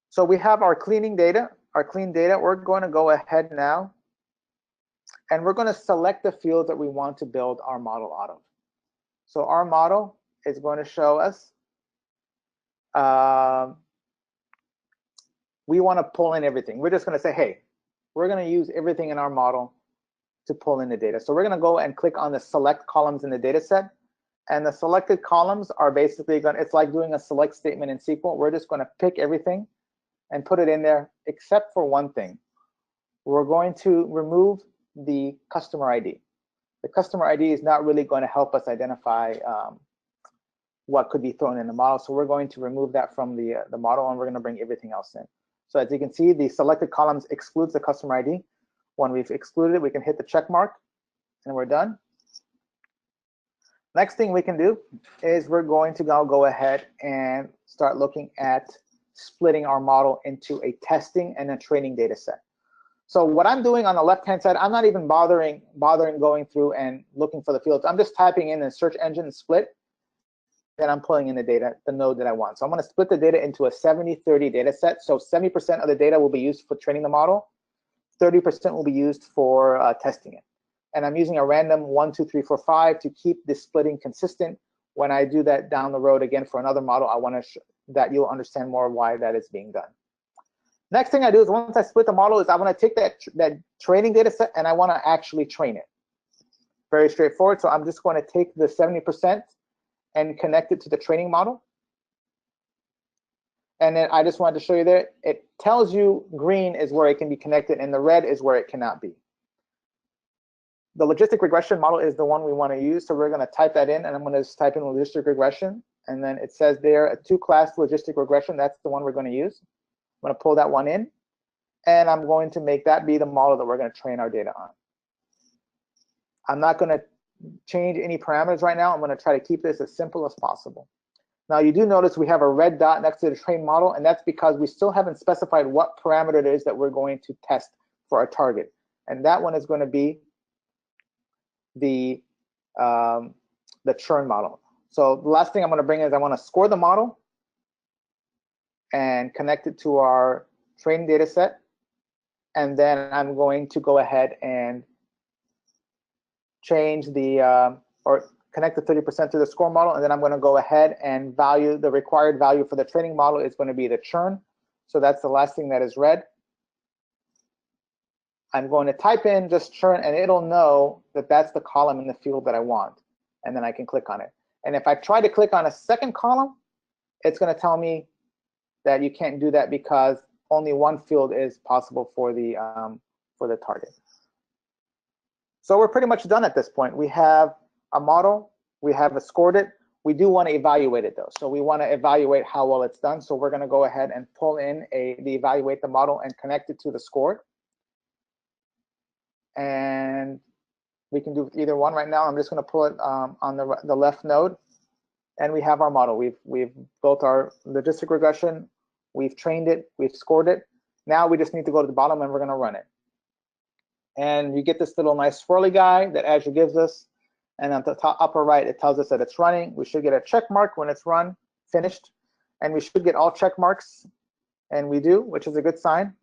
So we have our clean data. We're going to go ahead now, and we're going to select the fields that we want to build our model out of. So our model is going to show us, we want to pull in everything. We're just going to say, hey, we're going to use everything in our model to pull in the data. So we're going to go and click on the select columns in the data set. And the selected columns are basically it's like doing a select statement in SQL. We're just going to pick everything and put it in there, except for one thing. We're going to remove the customer ID. The customer ID is not really going to help us identify what could be thrown in the model. So we're going to remove that from the model, and we're going to bring everything else in. So as you can see, the selected columns excludes the customer ID. When we've excluded it, we can hit the check mark, and we're done. Next thing we can do is we're going to now go ahead and start looking at splitting our model into a testing and a training data set. So what I'm doing on the left-hand side, I'm not even bothering going through and looking for the fields. I'm just typing in the search engine split, then I'm pulling in the data, the node that I want. So I'm going to split the data into a 70-30 data set. So 70% of the data will be used for training the model, 30% will be used for testing it. And I'm using a random 1, 2, 3, 4, 5 to keep this splitting consistent. When I do that down the road again for another model, I want to that you'll understand more why that is being done. Next thing I do is once I split the model is I want to take that training data set and I want to actually train it. Very straightforward. So I'm just going to take the 70% and connect it to the training model. And then I just wanted to show you there, it tells you green is where it can be connected and the red is where it cannot be. The logistic regression model is the one we want to use. So we're going to type that in, and I'm going to just type in logistic regression. And then it says there a 2-class logistic regression. That's the one we're going to use. I'm going to pull that one in, and I'm going to make that be the model that we're going to train our data on. I'm not going to change any parameters right now. I'm going to try to keep this as simple as possible. Now you do notice we have a red dot next to the train model, and that's because we still haven't specified what parameter it is that we're going to test for our target. And that one is going to be the churn model. So the last thing I'm going to bring is I want to score the model and connect it to our training data set. And then I'm going to go ahead and change the, or connect the 30% to the score model. And then I'm going to go ahead and value the required value for the training model is going to be the churn. So that's the last thing that is red. I'm going to type in just churn, and it'll know that that's the column in the field that I want. And then I can click on it. And if I try to click on a second column, it's going to tell me that you can't do that because only one field is possible for the target. So we're pretty much done at this point. We have a model, we have scored it. We do want to evaluate it though. So we want to evaluate how well it's done. So we're going to go ahead and pull in the evaluate the model and connect it to the score. And we can do either one right now. I'm just going to pull it on the left node, and we have our model. We've built our logistic regression. we've trained it, we've scored it. Now we just need to go to the bottom and we're going to run it. And you get this little nice swirly guy that Azure gives us. And on the top upper right, it tells us that it's running. We should get a check mark when it's run, finished. And we should get all check marks. And we do, which is a good sign.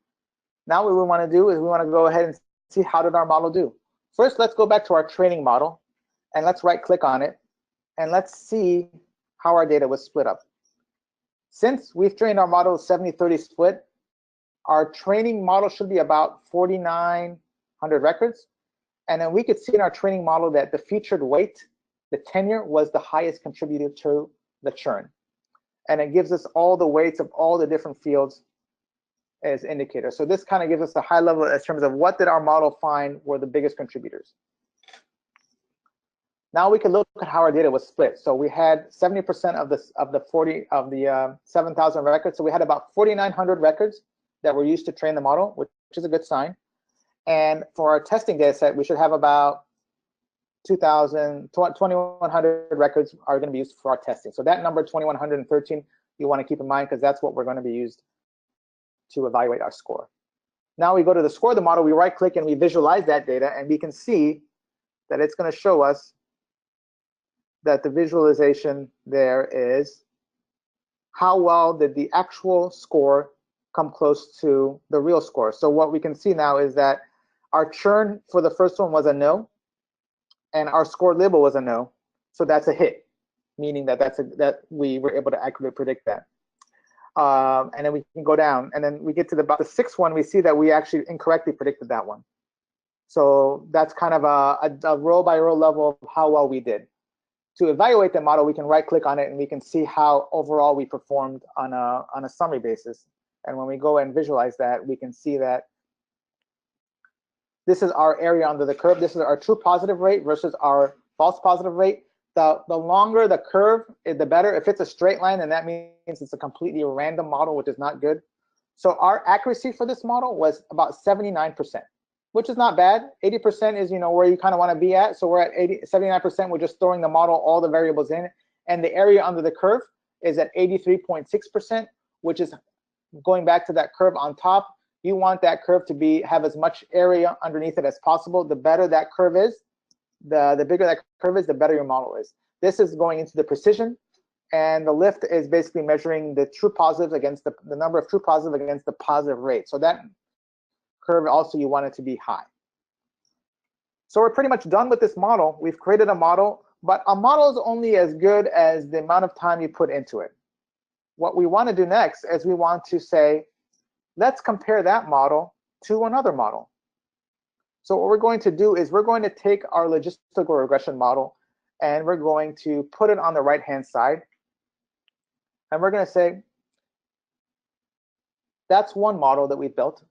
Now what we want to do is we want to go ahead and see how did our model do. First, let's go back to our training model. And let's right-click on it. And let's see how our data was split up. Since we've trained our model 70-30 split, our training model should be about 4,900 records. And then we could see in our training model that the featured weight, the tenure, was the highest contributor to the churn. And it gives us all the weights of all the different fields as indicators. So this kind of gives us a high level in terms of what did our model find were the biggest contributors. Now we can look at how our data was split. So we had 70% of the 7,000 records. So we had about 4,900 records that were used to train the model, which is a good sign. And for our testing data set, we should have about 2,100 records are going to be used for our testing. So that number, 2,113, you want to keep in mind because that's what we're going to be used to evaluate our score. Now we go to the score of the model, we right-click and we visualize that data, and we can see that it's going to show us that the visualization there is how well did the actual score come close to the real score. So what we can see now is that our churn for the first one was a no, and our score label was a no. So that's a hit, meaning that that we were able to accurately predict that. And then we can go down, and then we get to about the sixth one. We see that we actually incorrectly predicted that one. So that's kind of a row by row level of how well we did. To evaluate the model, we can right-click on it, and we can see how overall we performed on a summary basis. And when we go and visualize that, we can see that this is our area under the curve. This is our true positive rate versus our false positive rate. The longer the curve, the better. If it's a straight line, then that means it's a completely random model, which is not good. So our accuracy for this model was about 79%, which is not bad. 80% is where you kind of want to be at. So we're at 79%. We're just throwing the model, all the variables in. And the area under the curve is at 83.6%, which is going back to that curve on top. You want that curve to have as much area underneath it as possible. The better that curve is, the bigger that curve is, the better your model is. This is going into the precision, and the lift is basically measuring the true positives against the number of true positives against the positive rate. So that curve also, you want it to be high. So we're pretty much done with this model. We've created a model, but a model is only as good as the amount of time you put into it. What we want to do next is we want to say, let's compare that model to another model. So what we're going to do is we're going to take our logistical regression model and we're going to put it on the right-hand side. And we're going to say, that's one model that we built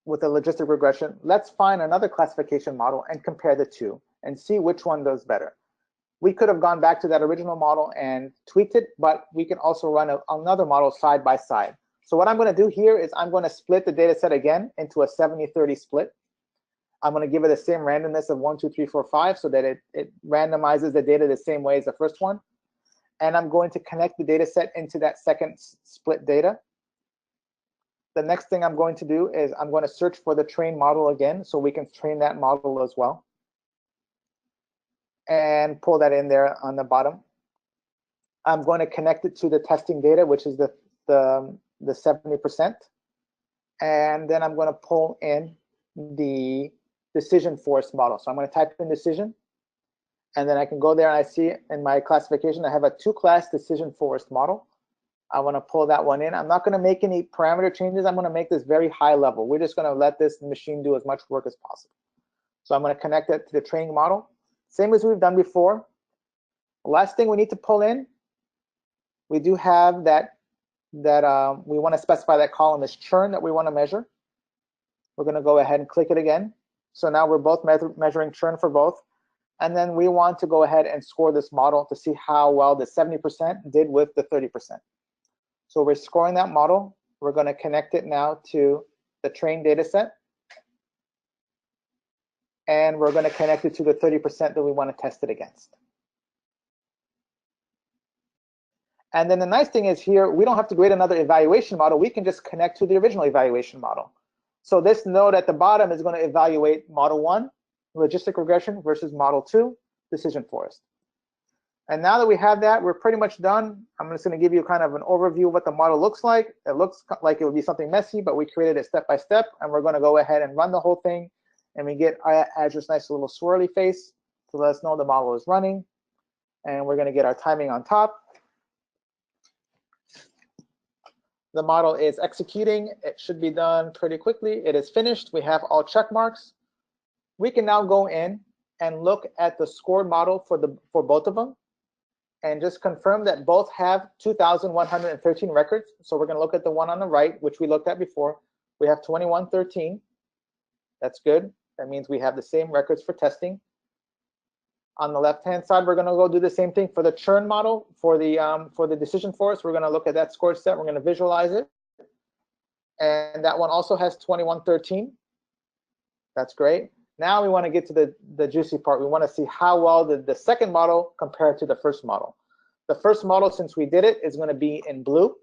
with a logistic regression. Let's find another classification model and compare the two and see which one does better. We could have gone back to that original model and tweaked it, but we can also run another model side by side. So what I'm going to do here is I'm going to split the data set again into a 70-30 split. I'm going to give it the same randomness of 1, 2, 3, 4, 5 so that it randomizes the data the same way as the first one. And I'm going to connect the data set into that second split data. The next thing I'm going to do is I'm going to search for the train model again so we can train that model as well. And pull that in there on the bottom. I'm going to connect it to the testing data, which is the 70%. And then I'm going to pull in the decision forest model. So I'm going to type in decision. And then I can go there and I see in my classification, I have a 2-class decision forest model. I want to pull that one in. I'm not going to make any parameter changes. I'm going to make this very high level. We're just going to let this machine do as much work as possible. So I'm going to connect it to the training model. Same as we've done before. The last thing we need to pull in, we do have that we want to specify that column as churn that we want to measure. We're going to go ahead and click it again. So now we're both measuring churn for both. And then we want to go ahead and score this model to see how well the 70% did with the 30%. So we're scoring that model. We're going to connect it now to the trained data set. And we're going to connect it to the 30% that we want to test it against. And then the nice thing is here, we don't have to create another evaluation model. We can just connect to the original evaluation model. So this node at the bottom is going to evaluate model 1, logistic regression, versus model 2, decision forest. And now that we have that, we're pretty much done. I'm just going to give you kind of an overview of what the model looks like. It looks like it would be something messy, but we created it step by step, and we're going to go ahead and run the whole thing. And we get Azure's nice little swirly face to let us know the model is running. And we're going to get our timing on top. The model is executing. It should be done pretty quickly. It is finished. We have all check marks. We can now go in and look at the scored model for both of them, and just confirm that both have 2,113 records. So we're going to look at the one on the right, which we looked at before. We have 2113. That's good. That means we have the same records for testing. On the left-hand side, we're going to go do the same thing for the churn model for the decision forest. We're going to look at that scored set. We're going to visualize it, and that one also has 2113. That's great. Now we want to get to the juicy part. We want to see how well the second model compared to the first model. The first model, since we did it, is going to be in blue.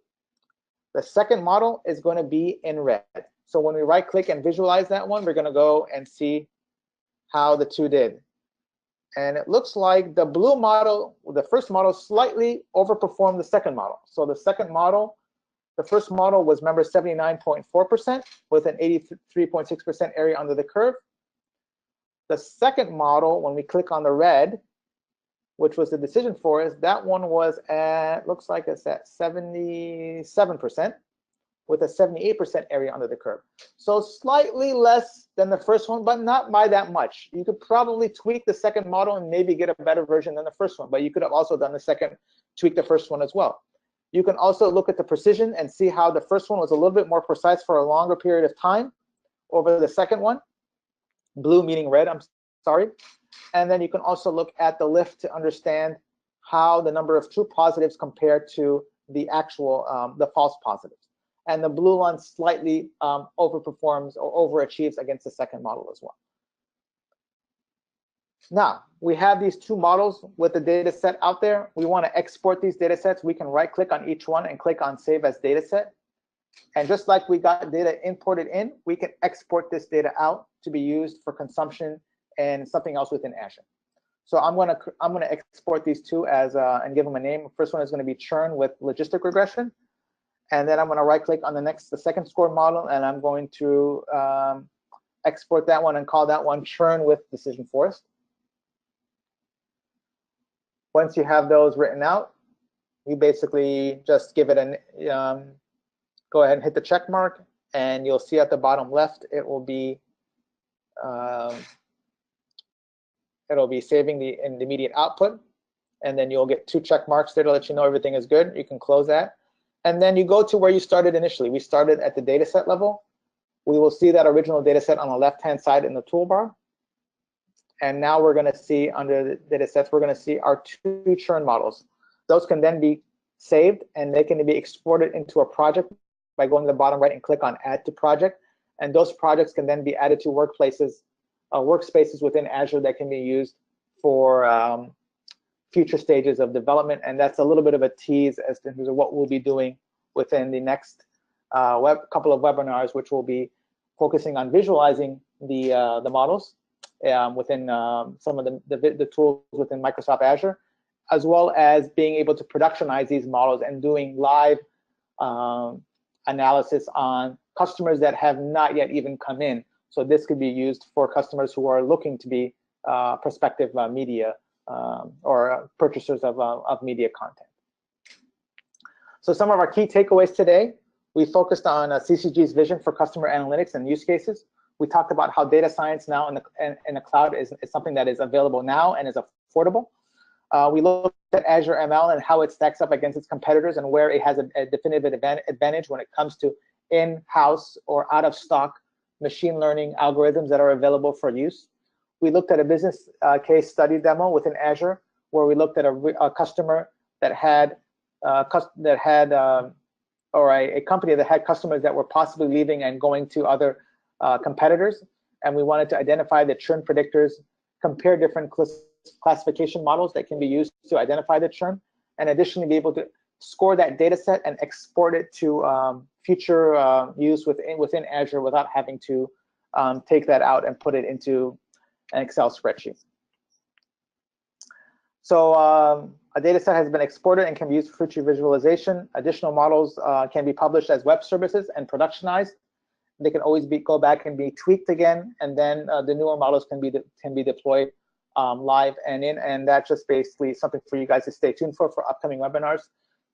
The second model is going to be in red. So when we right-click and visualize that one, we're going to go and see how the two did. And it looks like the blue model, the first model, slightly overperformed the second model. So the second model, the first model was, remember, 79.4% with an 83.6% area under the curve. The second model, when we click on the red, which was the decision forest, that one was at, looks like it's at 77% with a 78% area under the curve. So slightly less than the first one, but not by that much. You could probably tweak the second model and maybe get a better version than the first one, but you could have also done the second, tweak the first one as well. You can also look at the precision and see how the first one was a little bit more precise for a longer period of time over the second one. Blue meaning red, I'm sorry. And then you can also look at the lift to understand how the number of true positives compare to the actual, the false positives. And the blue one slightly overperforms or overachieves against the second model as well. Now, we have these two models with the data set out there. We want to export these data sets. We can right-click on each one and click on Save as Dataset. And just like we got data imported in, we can export this data out to be used for consumption and something else within Azure. So I'm gonna export these two as and give them a name. First one is going to be Churn with logistic regression. And then I'm going to right-click on the second score model, and I'm going to export that one and call that one Churn with decision forest. Once you have those written out, you basically just give it go ahead and hit the check mark, and you'll see at the bottom left it will be saving the immediate output, and then you'll get 2 check marks there to let you know everything is good. You can close that. And then you go to where you started initially. We started at the dataset level. We will see that original dataset on the left-hand side in the toolbar. And now we're going to see under the datasets, we're going to see our 2 churn models. Those can then be saved, and they can be exported into a project by going to the bottom right and click on Add to Project. And those projects can then be added to workspaces within Azure that can be used for future stages of development. And that's a little bit of a tease as to what we'll be doing within the next couple of webinars, which will be focusing on visualizing the models within some of the tools within Microsoft Azure, as well as being able to productionize these models and doing live analysis on customers that have not yet even come in. So this could be used for customers who are looking to be prospective media or purchasers of media content. So some of our key takeaways today: we focused on CCG's vision for customer analytics and use cases. We talked about how data science now in the cloud is something that is available now and is affordable. We looked at Azure ML and how it stacks up against its competitors and where it has a definitive advantage when it comes to in-house or out-of-stock machine learning algorithms that are available for use. We looked at a business case study demo within Azure where we looked at a customer that had or a company that had customers that were possibly leaving and going to other competitors, and we wanted to identify the churn predictors, compare different classification models that can be used to identify the churn, and additionally be able to score that data set and export it to future use within Azure without having to take that out and put it into an Excel spreadsheet. So a data set has been exported and can be used for future visualization. Additional models can be published as web services and productionized. They can always go back and be tweaked again, and then the newer models can be deployed live and that's just basically something for you guys to stay tuned for upcoming webinars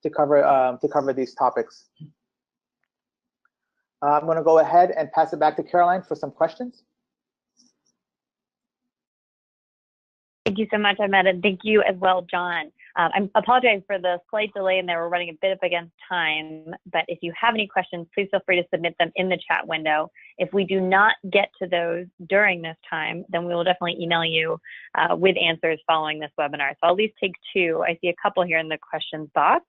to cover these topics. I'm going to go ahead and pass it back to Caroline for some questions. Thank you so much, Ahmed, and thank you as well, John. I apologize for the slight delay in there. We're running a bit up against time, but if you have any questions, please feel free to submit them in the chat window. If we do not get to those during this time, then we will definitely email you with answers following this webinar. So I'll at least take two. I see a couple here in the questions box.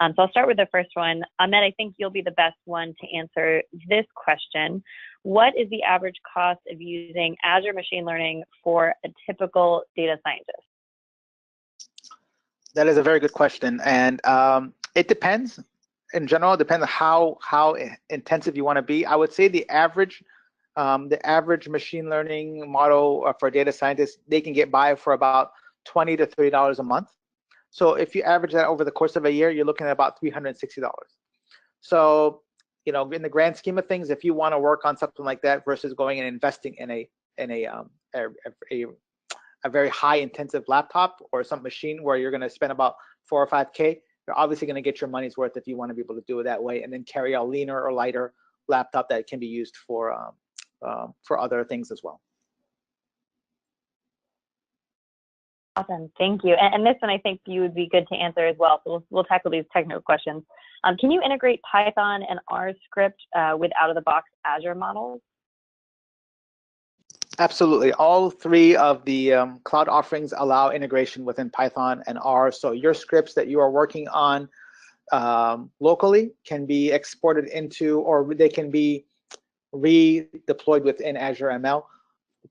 So I'll start with the first one. Ahmed, I think you'll be the best one to answer this question. What is the average cost of using Azure Machine Learning for a typical data scientist? That is a very good question, and it depends. In general, it depends on how intensive you want to be. I would say the average machine learning model for data scientists, they can get by for about $20 to $30 a month. So if you average that over the course of a year, you're looking at about $360. So, you know, in the grand scheme of things, if you want to work on something like that versus going and investing in a very high intensive laptop or some machine where you're going to spend about $4 or $5K, you're obviously going to get your money's worth if you want to be able to do it that way, and then carry a leaner or lighter laptop that can be used for other things as well. Awesome, thank you. And this one I think you would be good to answer as well. So we'll tackle these technical questions. Can you integrate Python and R script with out-of-the-box Azure models? Absolutely. All three of the cloud offerings allow integration within Python and R. So your scripts that you are working on locally can be exported into, or they can be redeployed within Azure ML.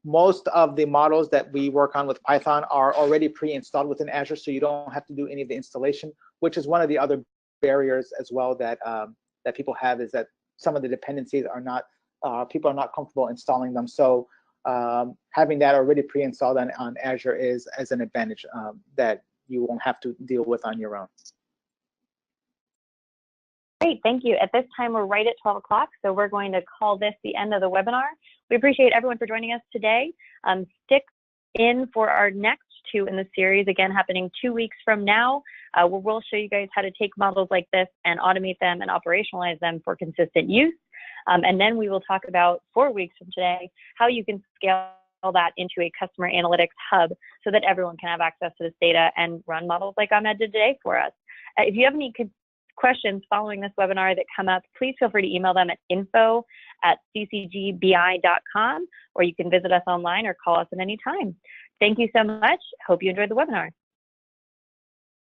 Most of the models that we work on with Python are already pre-installed within Azure, so you don't have to do any of the installation, which is one of the other barriers as well that that people have, is that some of the dependencies are not, people are not comfortable installing them. So having that already pre-installed on Azure is an advantage that you won't have to deal with on your own. Great, thank you. At this time, we're right at 12 o'clock, so we're going to call this the end of the webinar. We appreciate everyone for joining us today. Stick in for our next two in the series, again, happening 2 weeks from now, where we'll show you guys how to take models like this and automate them and operationalize them for consistent use. And then we will talk about 4 weeks from today, how you can scale that into a customer analytics hub so that everyone can have access to this data and run models like Ahmed did today for us. If you have any questions following this webinar that come up, please feel free to email them at info@ccgbi.com, or you can visit us online or call us at any time. Thank you so much. Hope you enjoyed the webinar.